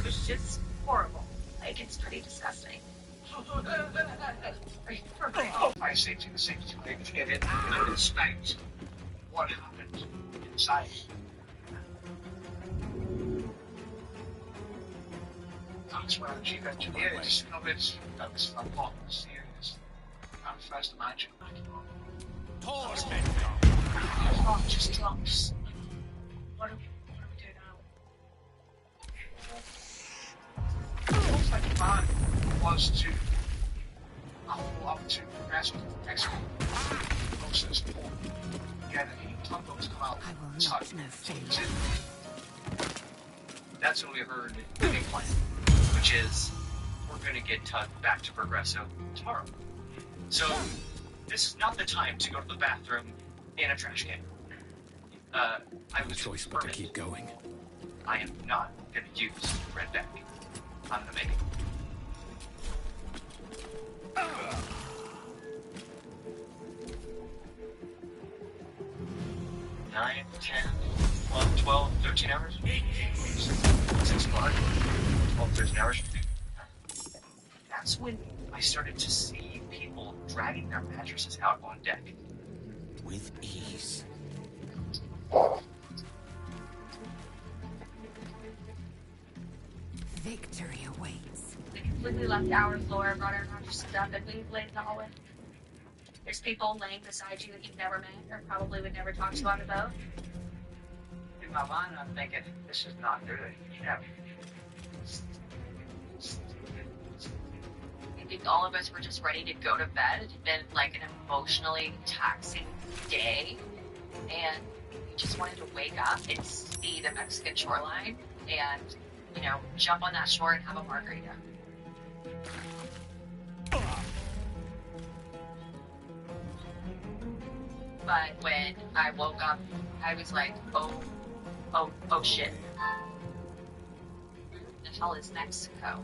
was just horrible. Like, it's pretty disgusting. Fire safety, the safety rig to get in and inspect what happened inside. That's where the chief engineer discovered that this report was serious. And first imagined Torment! Oh, just drops. What do we do now? Looks like the plan was to call up to the rest of the expert process for get any tugboats come out. I will not know failure. That's when we heard the big plan, which is we're going to get Tug back to Progresso tomorrow. So this is not the time to go to the bathroom in a trash can. I was Choice but to keep going. I am not going to use red back. I'm going to make it. Nine, 10, 11, 12, 13 hours? 6 o'clock. 12, 13 hours. That's when I started to see people dragging their mattresses out on deck. With ease. Victory awaits. We completely left our floor, brought our mattresses up, and we laid in the hallway. There's people laying beside you that you've never met or probably would never talk to on the boat. In my mind, I'm thinking, this is not good. I think all of us were just ready to go to bed. It had been like an emotionally taxing day, and we just wanted to wake up and see the Mexican shoreline and, you know, jump on that shore and have a margarita. But when I woke up, I was like, oh shit. Where the hell is Mexico?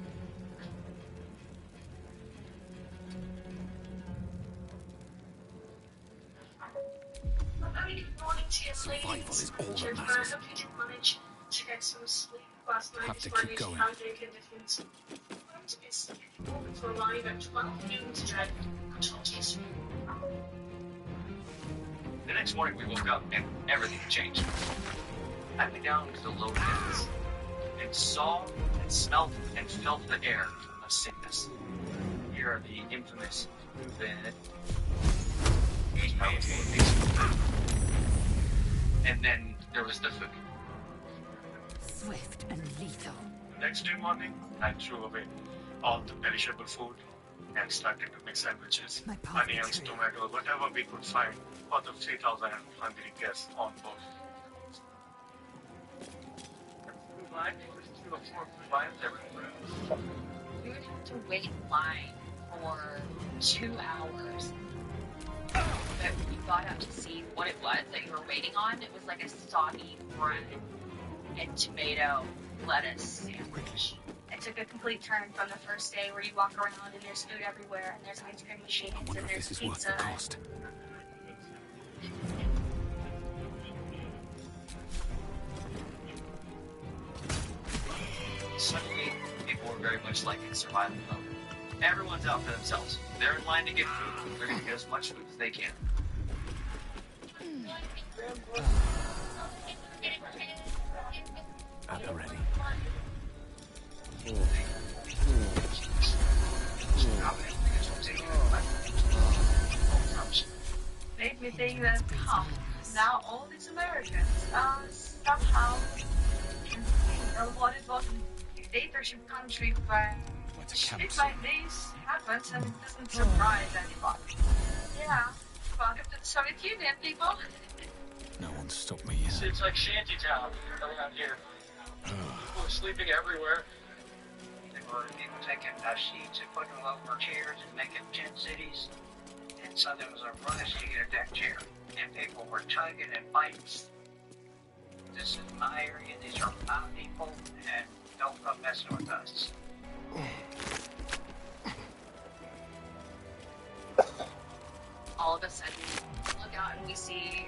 Good morning to you, Survival ladies. is all that Jennifer, I matters. hope you did manage to get some sleep last night. Have to keep going. Conditions. Boat is open to arrive at 12 noon today. Consultation. The next morning we woke up and everything had changed. I went down to the low decks and saw and smelled and felt the air of sickness. Here are the infamous and then there was the food. Swift and lethal. Next day morning, I threw away all the perishable food and started to make sandwiches, My path onions, betrayed. tomato, whatever we could find for the 3,000 hungry guests on board. We would have to wait in line for 2 hours. But when you got out to see what it was that you were waiting on, it was like a soggy bread and tomato lettuce sandwich. It took a complete turn from the first day where you walk around and there's food everywhere and there's ice cream machines I wonder and if there's this is worth pizza. the cost. Suddenly, people were very much like in survival mode. Everyone's out for themselves. They're in line to get food. They're going to get as much food as they can. At the ready. Made me think that, now all these Americans somehow what it was a dictatorship country where shit like this happens and it doesn't surprise anybody. Yeah, welcome to the Soviet Union, people. No one stopped me yet. It's like shantytown around here. People are sleeping everywhere. There were people taking sheets and putting them over chairs and making tent cities. And so there was a rush to get a deck chair. And people were tugging and fighting. This is my area, these are my people, and don't come messing with us. All of a sudden, we look out and we see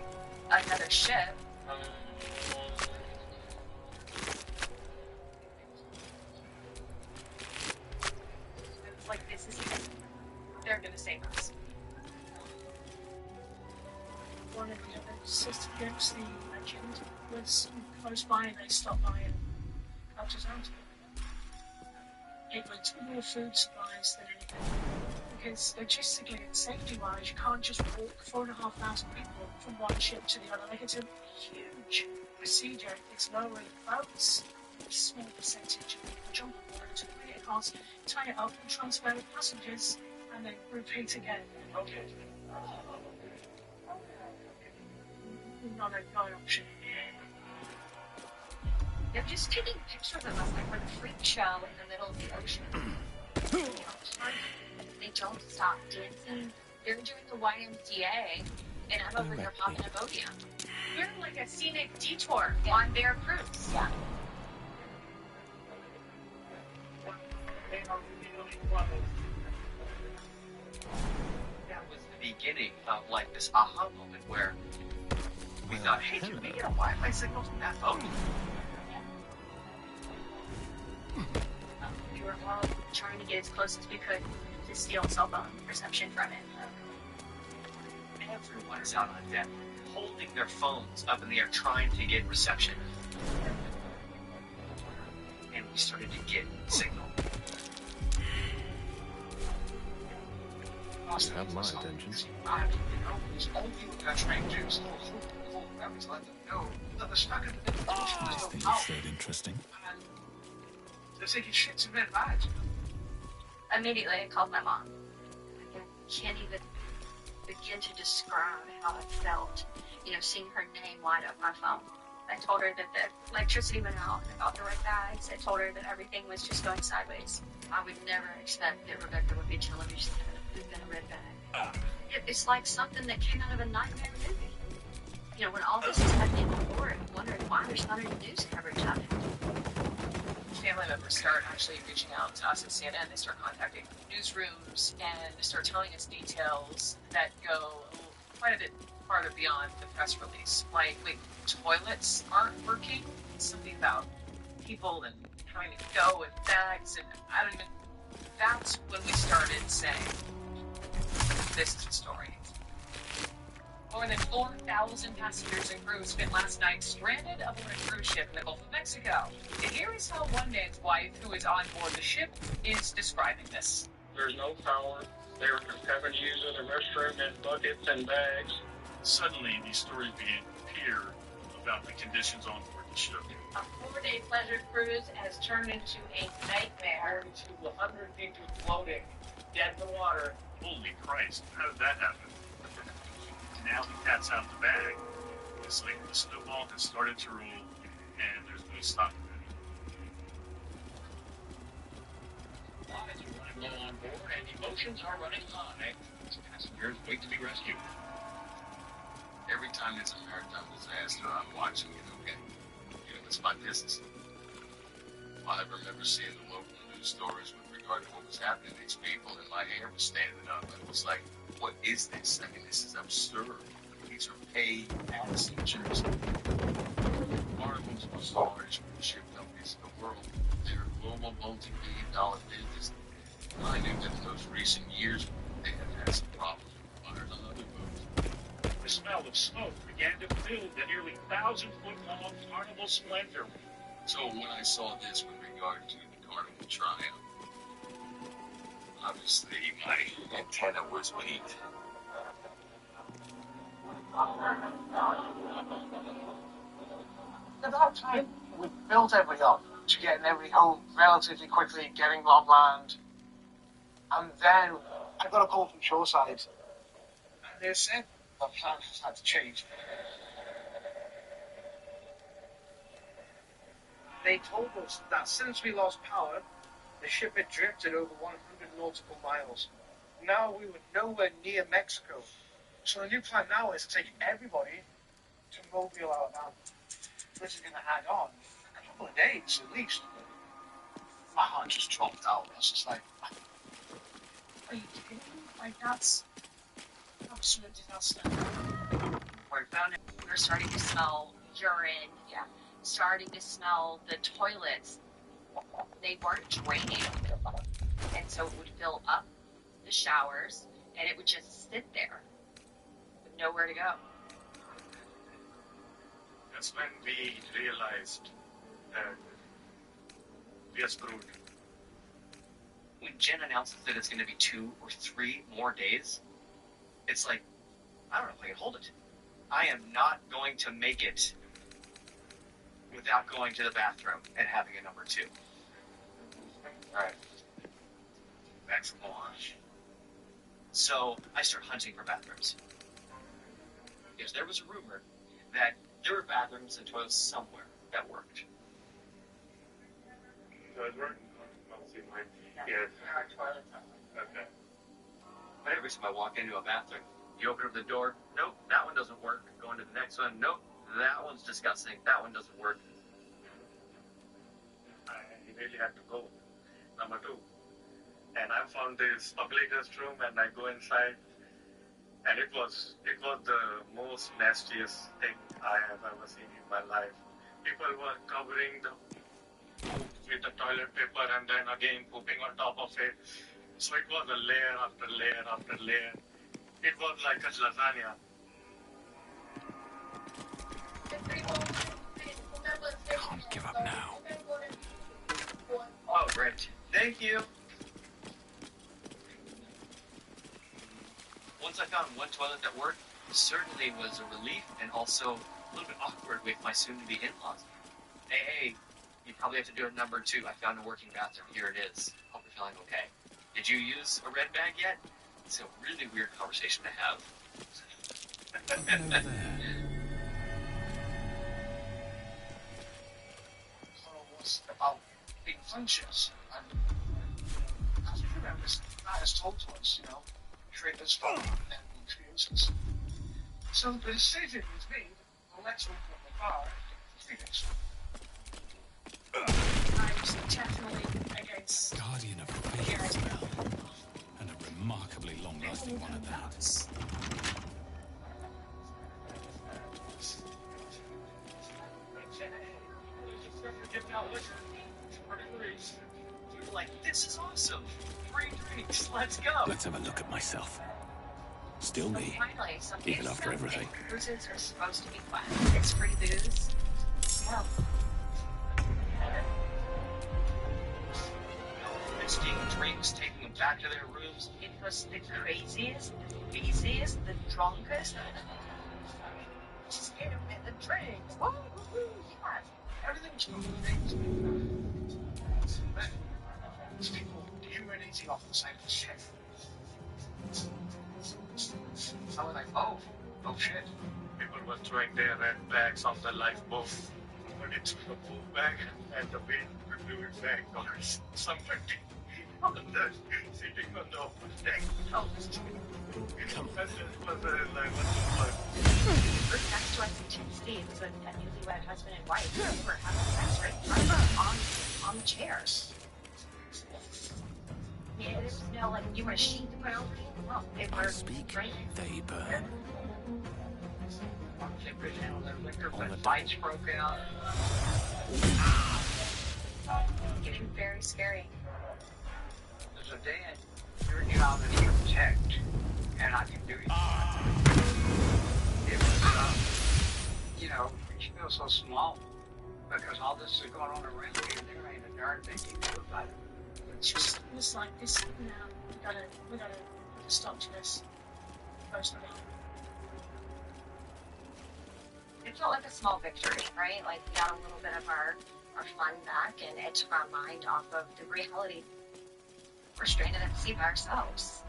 another ship. Gibbs, the legend, was close by and they stopped by and helped us out. It was more food supplies than anything. Because logistically and safety-wise, you can't just walk 4,500 people from one ship to the other. Like, it's a huge procedure. It's lowering boats. A small percentage of people jump on board to the cars, tie it up and transfer the passengers, and then repeat again. Okay. Not an option. They're just taking pictures of us like we're the freak show in the middle of the ocean. They don't stop dancing. They're doing the YMCA, and I'm over here popping a Imodium. We're like a scenic detour On their cruise. Yeah. That was the beginning of like this aha moment where we thought, hey, can we get a Wi-Fi signal from that phone? We were all trying to get as close as we could to steal cell phone reception from it. Everyone is out on deck, holding their phones up in the air, trying to get reception. And we started to get signal. You have my attention. It's only thing that trying to do is let them know that they're stuck in the middle of the This thing is so interesting. and they're taking shits in red bags. Immediately, I called my mom. I can't even begin to describe how I felt, seeing her name light up my phone. I told her that the electricity went out and I got the right bags. I told her that everything was just going sideways. I would never expect that Rebecca would be telling me she's going to poop in a red bag. It's like something that came out of a nightmare movie. When all this is happening before, I'm wondering why there's not any news coverage of it. Family members start actually reaching out to us at CNN. They start contacting newsrooms and start telling us details that go quite a bit farther beyond the press release. Like, wait, toilets aren't working? Something about people and having to go with bags, and I don't even... That's when we started saying, this is the story. More than 4,000 passengers and crew spent last night stranded aboard a cruise ship in the Gulf of Mexico. And here is how one man's wife, who is on board the ship, is describing this. There's no power. They're having to use the restroom in buckets and bags. Suddenly, these stories began to appear about the conditions on board the ship. A 4-day pleasure cruise has turned into a nightmare. To 100 people floating, dead in the water. Holy Christ, how did that happen? Now the cat's out of the bag. It's like the snowball has started to roll, and there's no stopping it. Lives are running low on board, and emotions are running high. Passengers wait to be rescued. Every time there's a maritime disaster, I'm watching it, okay? It's my business. I remember seeing the local news stories with regard to what was happening to these people, and my hair was standing up. It was like, what is this? I mean, this is absurd. These are paid passengers. Carnival's was the largest ship companies in the world. They're a global multi-billion-dollar business. I knew that in those recent years, they had some problems with fires on other boats. The smell of smoke began to fill the nearly 1,000-foot-long Carnival Splendor. So when I saw this with regard to the Carnival Triumph, obviously my antenna was weak. At that time, we built everything up to getting everything home relatively quickly, getting on land. And then I got a call from Shoreside. And they said the plan has had to change. They told us that since we lost power, the ship had drifted over 100 nautical miles. Now we were nowhere near Mexico. So the new plan now is to take everybody to Mobile, Alabama. This is going to add on a couple of days at least. My heart just dropped out. I was just like, Are you kidding? Like, that's absolute disaster. We found it. We were starting to smell urine. Yeah. Starting to smell the toilets. They weren't draining. And so it would fill up the showers and it would just sit there with nowhere to go. That's when we realized that we are screwed. When Jen announces that it's going to be 2 or 3 more days, it's like, I don't know if I can hold it. I am not going to make it without going to the bathroom and having a number 2. Alright. That's a launch. So I start hunting for bathrooms. Because there was a rumor that there were bathrooms and toilets somewhere that worked. Does it work? There are toilets on Okay. But every time I walk into a bathroom, you open up the door, nope, that one doesn't work. Go into the next one, nope, that one's disgusting, that one doesn't work. I really had to go. Number 2. And I found this public restroom and I go inside and it was the most nastiest thing I have ever seen in my life. People were covering the poop with the toilet paper and then again pooping on top of it. So it was a layer after layer after layer. It was like a lasagna. Can't give up now. Oh, great. Thank you. Once I found one toilet that worked, it certainly was a relief and also a little bit awkward with my soon-to-be in-laws. Hey, you probably have to do a number 2. I found a working bathroom. Here it is. Hope you're feeling okay. Did you use a red bag yet? It's a really weird conversation to have. Over there. So it was about being functions. And as you remember, this guy has told to us, create this phone and experiences. So the decision was made, well, let's open up the bar for Phoenix. I'm definitely against. Guardian of the faith as well. And a remarkably long-lasting one at that. You're like, this is awesome. Free drinks. Let's go. Let's have a look at myself. Still me, Finally, something even after everything. Cruises are supposed to be fun. It's free booze. Yeah. Misting drinks, taking them back to their rooms. It was the craziest, the busiest, the drunkest. Just get them in the drinks. Woo, woo, woo, yes. Everything's moving. These people human eating off the same shit. I was like, oh shit. People were throwing their red bags on the lifeboat, put it through the poop bag, and the wind blew it back towards somebody on the sitting on the upper deck. Oh, It was like, what the fuck? first next to us in Tennessee was a newlywed husband and wife. They were having sex right in front of us on the chairs. Yeah, there was no, like, you want a sheet to put over you? No, they were drinking. They burn. They presented their liquor, but fights broke out. Getting very scary. So Dan, your job is to protect, and I can do it. It was, you feel so small because all this is going on around you, and there ain't a darn thing you can do about it. It's just it was like this now. We gotta put a stop to this. Personally. It felt like a small victory, right? Like we got a little bit of our fun back, and it took our mind off of the reality. We're stranded at the sea by ourselves.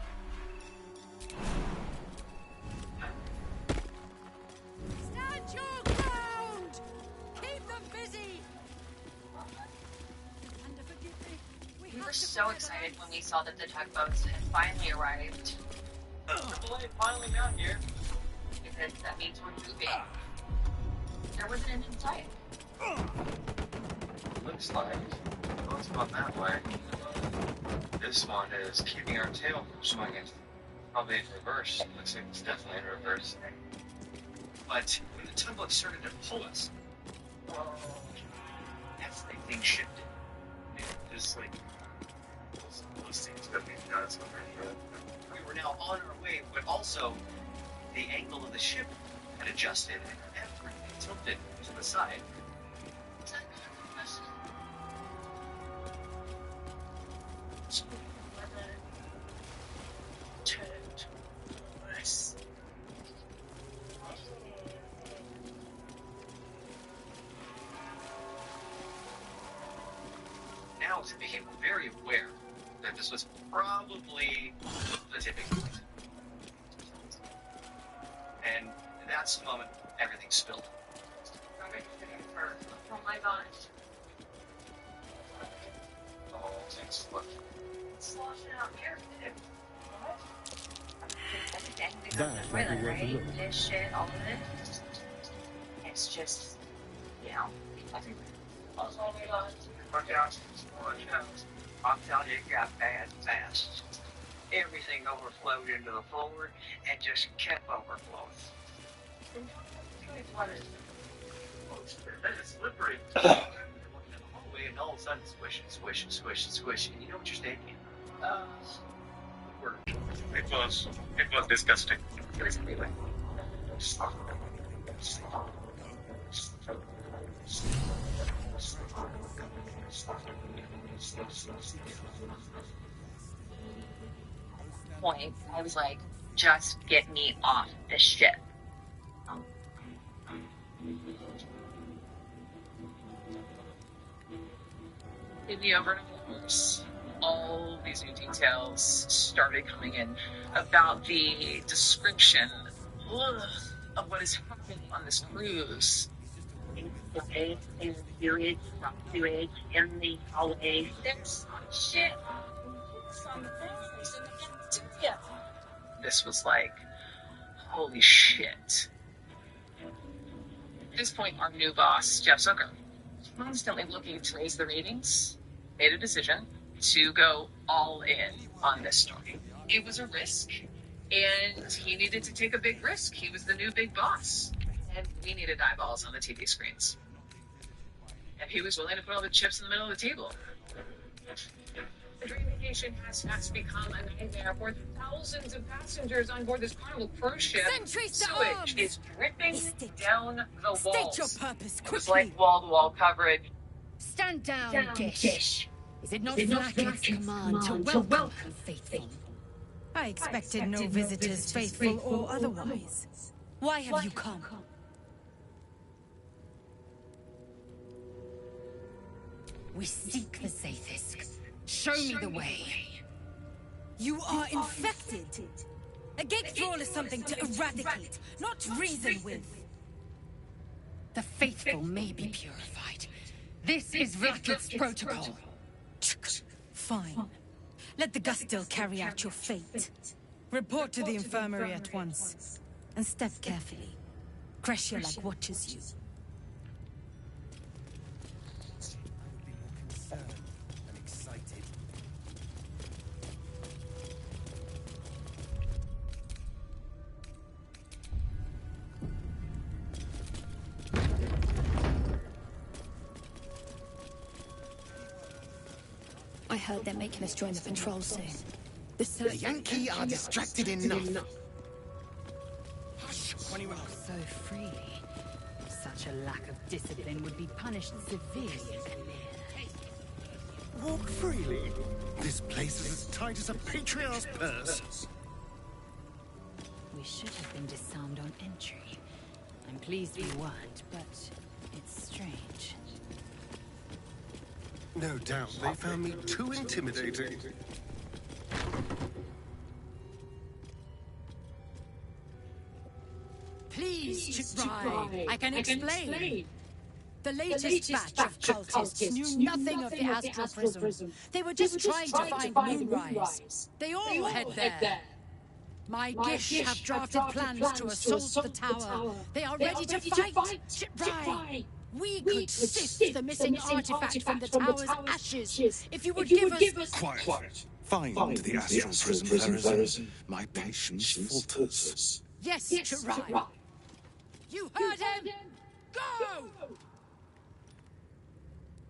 Stand your ground! Keep them busy! And forgive me. We were so excited when we saw that the tugboats had finally arrived. AAA finally got here. Because that means we're moving. There was an end in sight. Looks like it's going that way. This one is keeping our tail from swinging. Probably in reverse. Looks like it's definitely in reverse. But when the tugboat started to pull us, everything shifted. Just like those things that we've got somewhere. We were now on our way, but also the angle of the ship had adjusted and everything tilted to the side. So weather turned worse. Now he became very aware that this was probably the tipping point. And that's the moment everything spilled. Oh my gosh. Oh, thanks. Look. Sloshing out here. That might be Toilet, worth a right? look. This shit, all of it. It's just, you know. I think That's all we got. I'm telling you, it got bad fast. Everything overflowed into the floor and just kept overflowing. that is slippery. You're looking at the hallway and all of a sudden squish and squish and squish and squish. And you know what you're thinking? It was disgusting. It was everywhere. Point, I was like, just get me off this ship. In the overnight hours, all these new details started coming in about the description of what is happening on this cruise. In sewage, from sewage, in the hallway. There's shit on the floors in the cafeteria. This was like, holy shit. At this point, our new boss, Jeff Zucker, constantly looking to raise the ratings, made a decision to go all in on this story. It was a risk, and he needed to take a big risk. He was the new big boss, and we needed eyeballs on the TV screens. And he was willing to put all the chips in the middle of the table. The Dream Vacation has fast become a nightmare for thousands of passengers on board this Carnival cruise ship. Sentries to Sewage arms! is dripping State- down the walls. State your purpose It was quickly. like wall-to-wall coverage. Stand down, Gish. Is it not Vlaakith's command to welcome the faithful? I expected no visitors, faithful or otherwise. Why have you come? We seek the Zaithisk. Show me the way. You are infected. A gate thrall is something to eradicate, not reason with. The faithful may be purified. This is Vlaakith's protocol. Fine. Let the Gustil carry out your fate. Report to the infirmary at once. And step carefully. Kreshia watches you. I heard they're making us join the patrol soon. The Yankee are distracted enough. So freely. Such a lack of discipline would be punished severely in Khmer. Walk freely. This place is as tight as a patriarch's purse. We should have been disarmed on entry. I'm pleased we weren't, but it's strange. No doubt they found me too intimidating. Please, Chitrai, I can explain. The latest batch of cultists knew nothing of the astral prism. They were just trying to find Moonrise. They all head there. My Gish have drafted plans to assault the tower. They are ready to fight, Chitrai. We could sift the missing artifact from the tower's ashes if you would give us... Quiet. Find the astral prism, Verizon. My patience falters. Yes, Chitrai. You heard him! Go!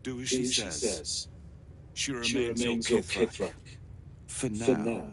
Do as she says. She remains your Kithrak. For now.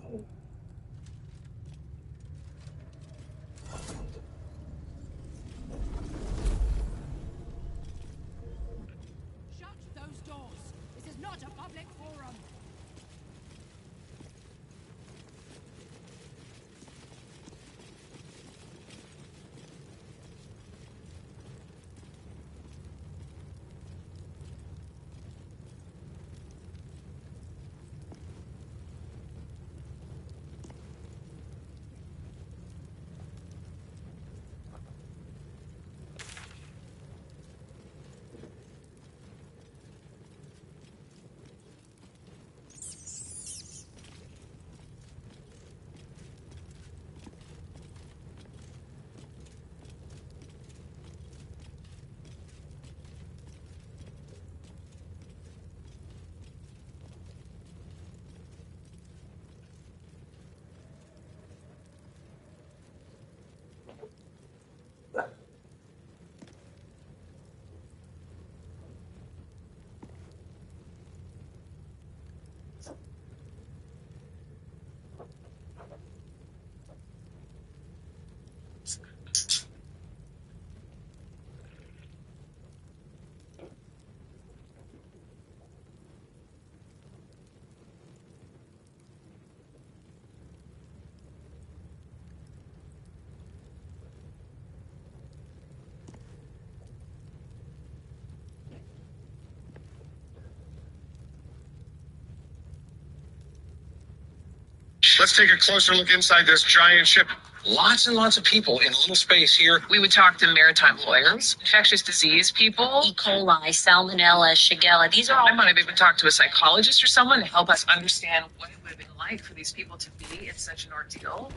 Let's take a closer look inside this giant ship. Lots and lots of people in a little space here. We would talk to maritime lawyers, infectious disease people. E. coli, salmonella, shigella, these are all... I might have even talked to a psychologist or someone to help us understand what it would have been like for these people to be in such an ordeal.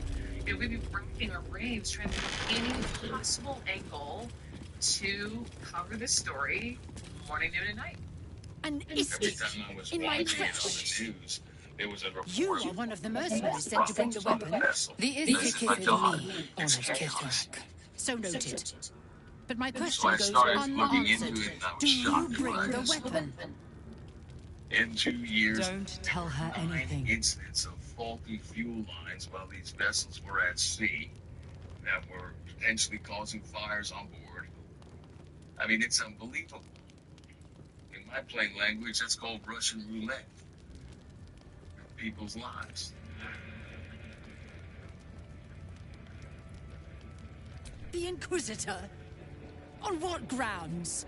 You know, we'd be racking our brains trying to find any possible angle to cover this story morning, noon, and night. And Every time I was in my watching it on trash. the news, there was a report. You are one of the mercenaries sent to bring the weapon. The Ithakith of me, honored Kithrak. So noted. But my question goes unanswered. Do you bring the weapon? In 2 years, Don't tell her anything. incidents of faulty fuel lines while these vessels were at sea that were potentially causing fires on board. I mean, it's unbelievable. In my plain language, that's called Russian roulette. People's lives. The Inquisitor? On what grounds?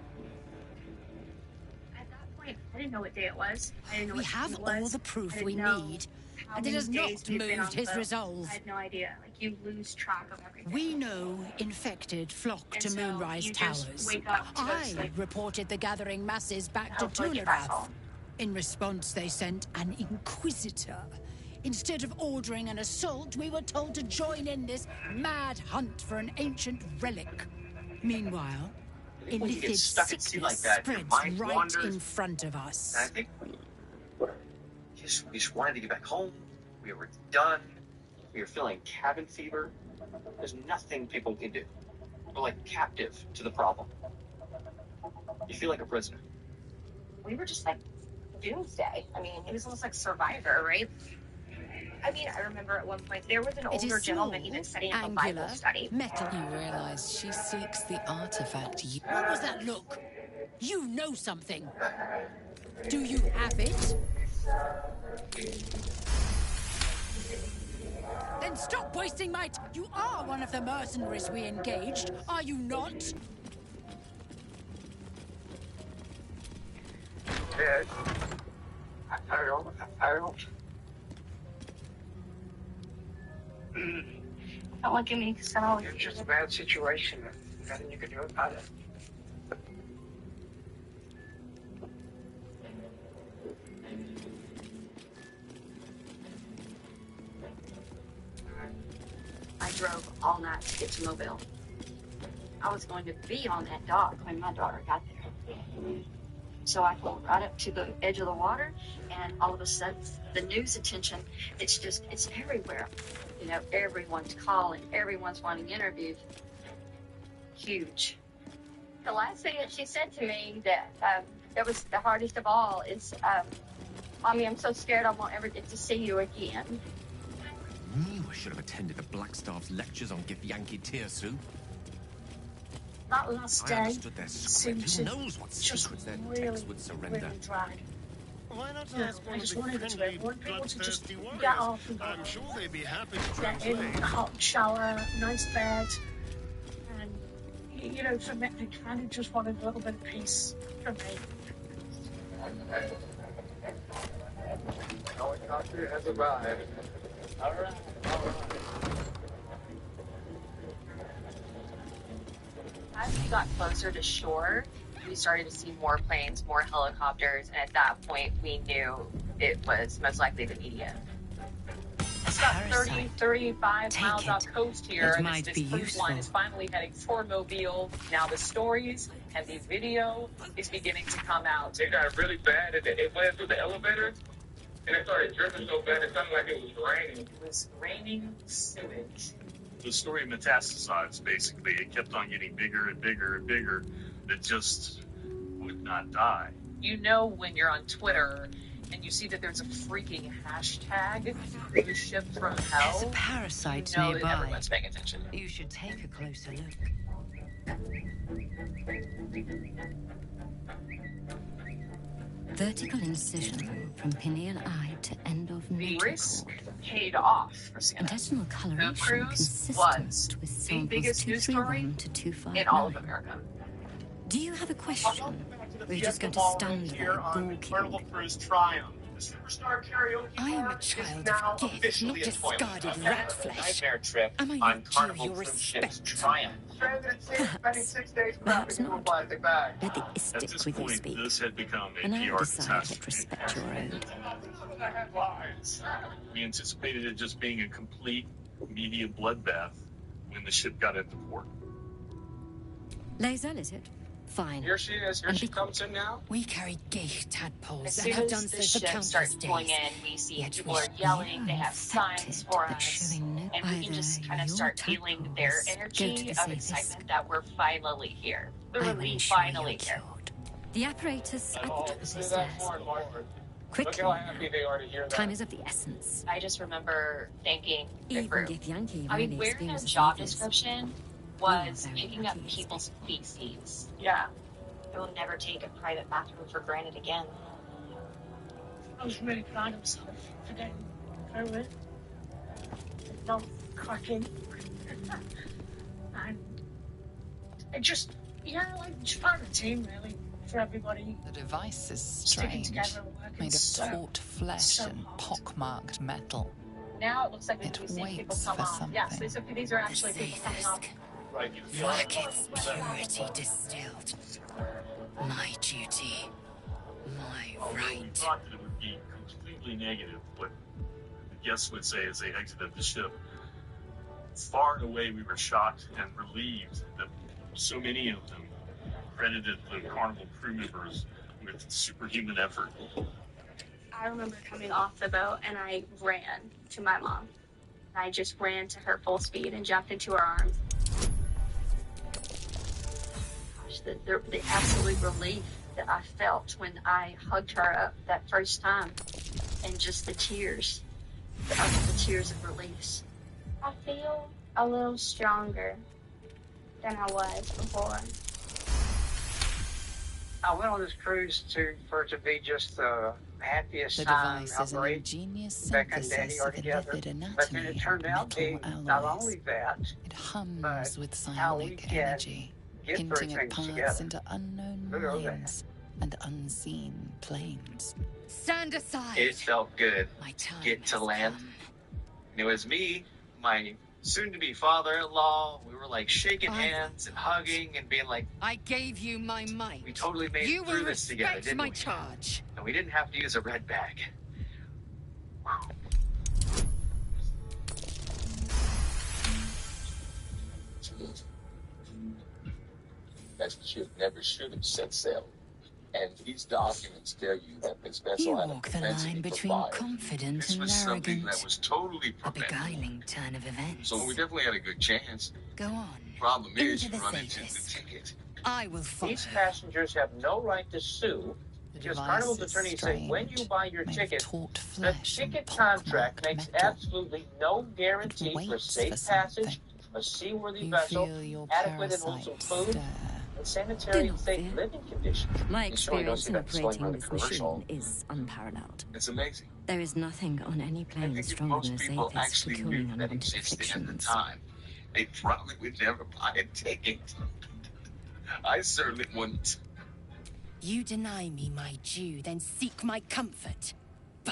At that point, I didn't know what day it was. I didn't know We what have time it was. all the proof I didn't we know need, how and it many has not days we'd been on moved his the boat. resolve. I had no idea. Like, you lose track of everything. We know infected flock And to so Moonrise you just Towers. wake up to I this, like, reported the gathering masses back to hopefully get back Tunarath. home. In response, they sent an Inquisitor. Instead of ordering an assault, we were told to join in this mad hunt for an ancient relic. Meanwhile, When you get illithid stuck at sea like sickness that, your spreads mind right wanders. in front of us. And I think we just wanted to get back home. We were done. We were feeling cabin fever. There's nothing people can do. We're like captive to the problem. You feel like a prisoner. We were just like doomsday. I mean, it was almost like Survivor, right? I mean, I remember at one point there was an It is older gentleman small, even setting up a angular, Bible study. metal. You realize she seeks the artifact you... What was that look? You know something. Do you have it? Then stop wasting my time. You are one of the mercenaries we engaged, are you not? Ted, I don't. Don't look at me, because then I'll... It's just a bad situation. Nothing you can do about it. I drove all night to get to Mobile. I was going to be on that dock when my daughter got there. So I pulled right up to the edge of the water, and all of a sudden, the news attention, it's everywhere. You know, everyone's calling, everyone's wanting interviews. Huge. The last thing that she said to me that was the hardest of all is, Mommy, I'm so scared I won't ever get to see you again. Knew I should have attended the Blackstaff's lectures on Githyanki tear soup. That last I day understood their script. seemed Who to knows what just secrets their really, text would surrender. really drag. Why not Yeah, ask I one of just the wanted to friendly, want people to just bloodthirsty warriors? get off and I'm sure they'd be happy to get in translate. a hot shower, nice bed, and you know, for me, I kind of just wanted a little bit of peace for me. Our doctor has arrived. All right. As we got closer to shore, we started to see more planes, more helicopters, and at that point, we knew it was most likely the media. It's about 30, 35 miles off coast here, It and might this be cruise line useful. is finally heading for Mobile. Now the stories and the video is beginning to come out. It got really bad. It went through the elevator, and it started dripping so bad it sounded like it was raining. It was raining sewage. The story metastasized, basically. It kept on getting bigger and bigger and bigger. It just would not die. You know when you're on Twitter and you see that there's a freaking hashtag, cruise ship from hell. There's a parasite you know nearby. that everyone's paying attention. You should take a closer look. Vertical incision from pineal eye to end of The ventricle. risk paid off for CNN. Intestinal The coloration cruise consistent was with the samples biggest news story 231 to 259. in all of America. Do you have a question? Or are you just going to stand there here on gawking? Carnival Cruise Triumph. superstar karaoke I am bar a child is now of gift, officially not a toilet. discarded A rat flesh. nightmare trip Am I on not due Carnival your cruise ships respect? Triumph. Stranded at sea, spending 6 days Perhaps crapping into a not. plastic bag. Let the At istic this with you point, speak, this had become a and I will PR decide what catastrophe. respect you are owed. Look at the headlines. We anticipated it just being a complete media bloodbath when the ship got into port. Lae'zel, is it? Fine. Here she is. Here And she be- comes in now. We carry gay tadpoles As and soon have as done the so for ship starts countless pulling days. in, we see Yet people we are yelling, they have infected, signs for but us, showing no and we can just kind of either start your feeling their tadpoles. Go to energy the of safest. excitement that we're finally here. The I will relief ensure you are finally here. cured. The apparatus at the top of the Say stairs. that for it, Mark. Look Quickly how now. happy they are to hear that. Time is of the essence. I just remember thanking the Even crew. Githyanki I mean, rarely where their experiences job this. description We are was very picking up lucky, people's feces. Yeah. I will never take a private bathroom for granted again. I was really proud of myself for getting through it. Not cracking. And it just, like, just part of the team, really, for everybody. The device is Sticking strange, together and working made of so- taut flesh so and hard. pockmarked metal. Now it looks like It we see people waits come for off. Yes, something. these are actually people coming off. Right, you feel Like its purity distilled. My duty. My Although we right. thought that it would be completely negative, what the guests would say as they exited the ship. Far and away, we were shocked and relieved that so many of them credited the Carnival crew members with superhuman effort. I remember coming off the boat and I ran to my mom. I just ran to her full speed and jumped into her arms. Gosh, the absolute relief that I felt when I hugged her up that first time, and just the tears of relief. I feel a little stronger than I was before. I went on this cruise for it to be just the happiest The time. device How is an great ingenious Becca and Daddy synthesis are of the together. lipid But then anatomy it turned of out being metal not alloys. only that, It hums but with how we psionic can energy, get through hinting at things paths together. into unknown Look at that. minds and unseen planes. Stand aside. It felt good My to time get to has land. come. And it was me, my soon-to-be father-in-law. We were like shaking I- hands and hugging and being like, I gave you my might. we totally made You it through will this together, respect didn't my we? charge. And we didn't have to use a red bag. That ship never should have set sail. And these documents tell you that this You vessel had a walk the propensity line for between fire. confident This and was something that arrogant. was totally A preventable. beguiling turn of events. So we definitely had a good chance. Go on. Problem is, Into you the run into the safest. ticket. I will follow. These passengers have no right to sue The because device Carnival's is attorney said when you strange, buy your made ticket, of taut the flesh and ticket contract pockmarked makes metal. absolutely no guarantee for waits safe for passage, something. a seaworthy You vessel, feel your adequate and wholesome parasites food, stir. and sanitary Do and not safe fear. living conditions. My You surely don't experience see in that disclaimer operating in the this commercial. machine is unparalleled. It's amazing. There is nothing on any I plane think if stronger most than a people Zathis for actually curing knew that unwanted existed at the afflictions. time, they probably would never buy a ticket. I certainly wouldn't. You deny me my due, then seek my comfort. Bah!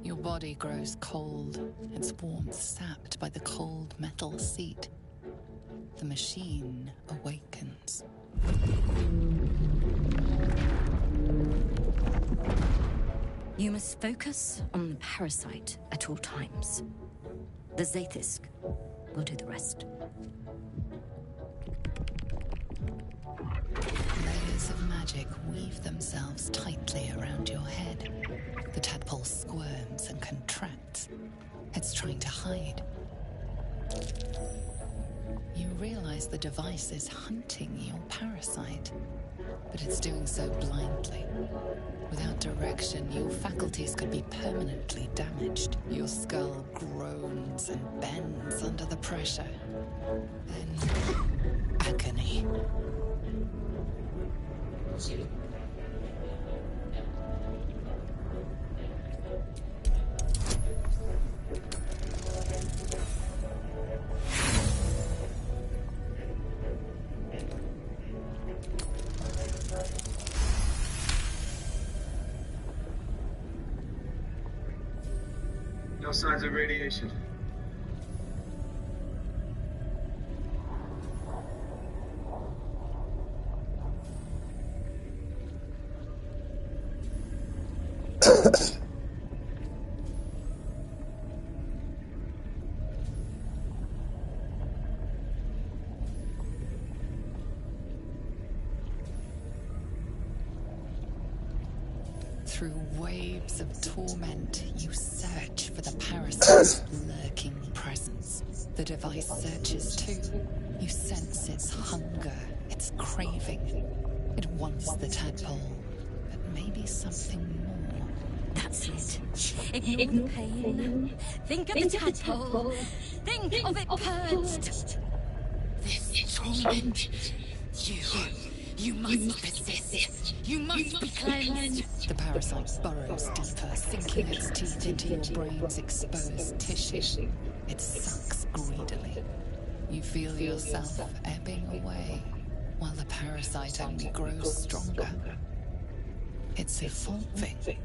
Your body grows cold, its warmth sapped by the cold metal seat. The machine awakens. You must focus on the parasite at all times. The Zathis will do the rest. Layers of magic weave themselves tightly around your head. The tadpole squirms and contracts. It's trying to hide. You realize the device is hunting your parasite, but it's doing so blindly. Without direction, your faculties could be permanently damaged. Your skull groans and bends under the pressure. Then, agony. No signs of radiation. Through waves of torment, you search for the parasite's lurking presence. The device searches too. You sense its hunger, its craving. It wants the tadpole, but maybe something more. That's it. Ignore the pain. Think of the tadpole. Think of it purged. This torment. You must persist. You must be cleansed. The parasite burrows deeper, sinking its teeth into your brain's exposed tissue. It sucks greedily. You feel yourself ebbing away, while the parasite only grows stronger. It's evolving.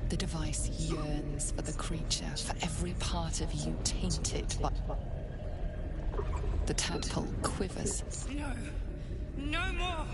The device yearns for the creature, for every part of you tainted by... The tadpole quivers. No. No more.